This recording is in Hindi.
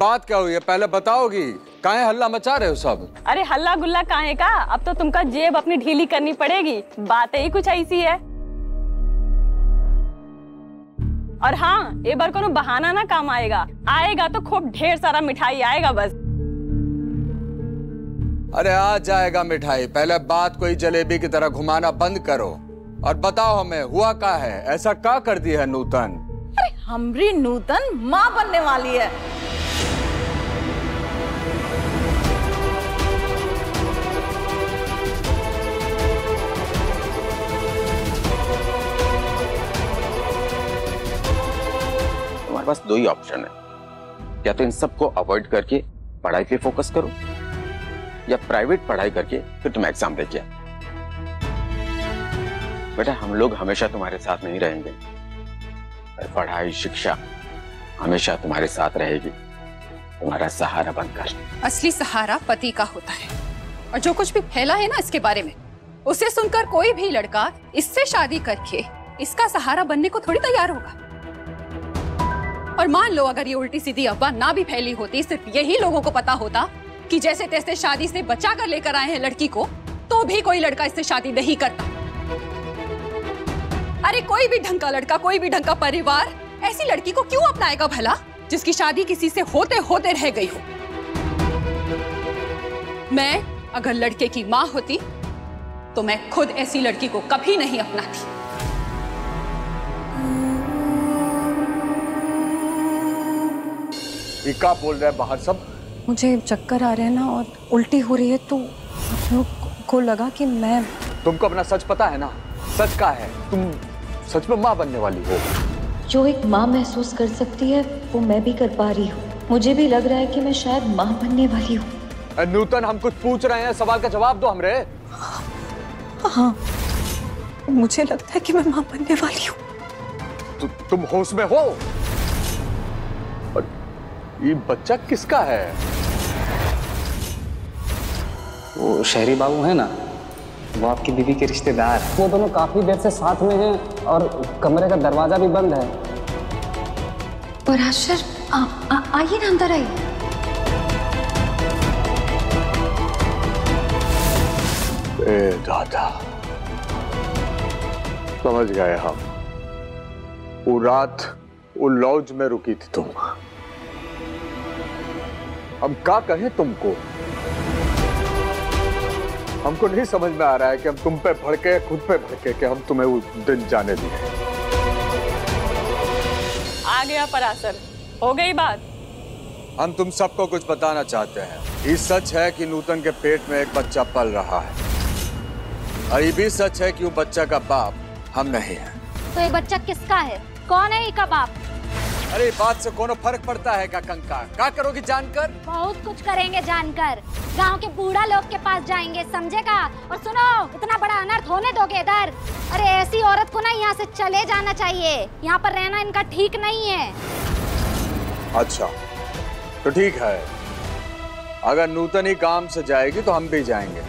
बात क्या हुई है पहले बताओगी? काहे हल्ला मचा रहे हो सब? अरे हल्ला गुल्ला काहे का, अब तो तुमका जेब अपनी ढीली करनी पड़ेगी। बातें ही कुछ ऐसी है। और हाँ, एक बार कोनो बहाना ना काम आएगा तो खूब ढेर सारा मिठाई आएगा बस। अरे आ जाएगा मिठाई, पहले बात कोई जलेबी की तरह घुमाना बंद करो और बताओ हमें हुआ क्या है? ऐसा क्या कर दी है नूतन? अरे हमरी नूतन माँ बनने वाली है। तुम्हारे पास दो ही ऑप्शन है, या तो इन सबको अवॉइड करके पढ़ाई पे फोकस करो, या प्राइवेट पढ़ाई करके फिर तुम एग्जाम देके। बेटा हम लोग हमेशा तुम्हारे साथ नहीं रहेंगे, पढ़ाई शिक्षा हमेशा तुम्हारे साथ रहेगी, तुम्हारा सहारा बनकर। असली सहारा पति का होता है, और जो कुछ भी फैला है ना इसके बारे में, उसे सुनकर कोई भी लड़का इससे शादी करके इसका सहारा बनने को थोड़ी तैयार होगा। और मान लो अगर ये उल्टी सीधी अफवाह ना भी फैली होती, सिर्फ यही लोगों को पता होता कि जैसे तैसे शादी से बचा कर लेकर आए हैं लड़की को, तो भी कोई लड़का इससे शादी नहीं करता। अरे कोई भी ढंग का लड़का, कोई भी ढंग का परिवार ऐसी लड़की को क्यों अपनाएगा भला, जिसकी शादी किसी से होते होते रह गई हो। मैं अगर लड़के की मां होती तो मैं खुद ऐसी लड़की को कभी नहीं अपनाती। ये क्या बोल रहे हैं बाहर सब? मुझे चक्कर आ रहे हैं ना और उल्टी हो रही है, तो आप लोग को लगा कि मैं। तुमको अपना सच पता है ना? सच क्या है? तुम सच में माँ बनने वाली हो। जो एक माँ महसूस कर सकती है वो मैं भी कर पा रही हूँ। मुझे भी लग रहा है कि मैं शायद माँ बनने वाली हूँ। नूतन हम कुछ पूछ रहे हैं, सवाल का जवाब दो हमरे। हाँ, मुझे लगता है कि मैं माँ बनने वाली हूँ। तुम होश में हो? और ये बच्चा किसका है? वो शहरी बाबू है ना, वो आपकी बीवी के रिश्तेदार। वो दोनों काफी देर से साथ में हैं और कमरे का दरवाजा भी बंद है। पराशर आइए ना, अंदर आइए। ए दादा, समझ गए हम। वो रात वो लॉज में रुकी थी तुम। हम क्या कहें तुमको? हमको नहीं समझ में आ रहा है कि हम तुम पे भड़के, खुद पे भड़के कि हम तुम्हें वो दिन जाने दिए। आ गया पराशर, हो गई बात। हम तुम सबको कुछ बताना चाहते हैं। ये सच है कि नूतन के पेट में एक बच्चा पल रहा है, और ये भी सच है कि वो बच्चा का बाप हम नहीं है। तो ये बच्चा किसका है? कौन है इसका बाप? अरे बात से कोनो फर्क पड़ता है का कंका? क्या करोगी जानकर? बहुत कुछ करेंगे जानकर। गांव के बूढ़ा लोग के पास जाएंगे, समझेगा? और सुनो, इतना बड़ा अनर्थ होने दोगे इधर? अरे ऐसी औरत को ना यहाँ से चले जाना चाहिए, यहाँ पर रहना इनका ठीक नहीं है। अच्छा तो ठीक है, अगर नूतन ही काम से जाएगी तो हम भी जाएंगे।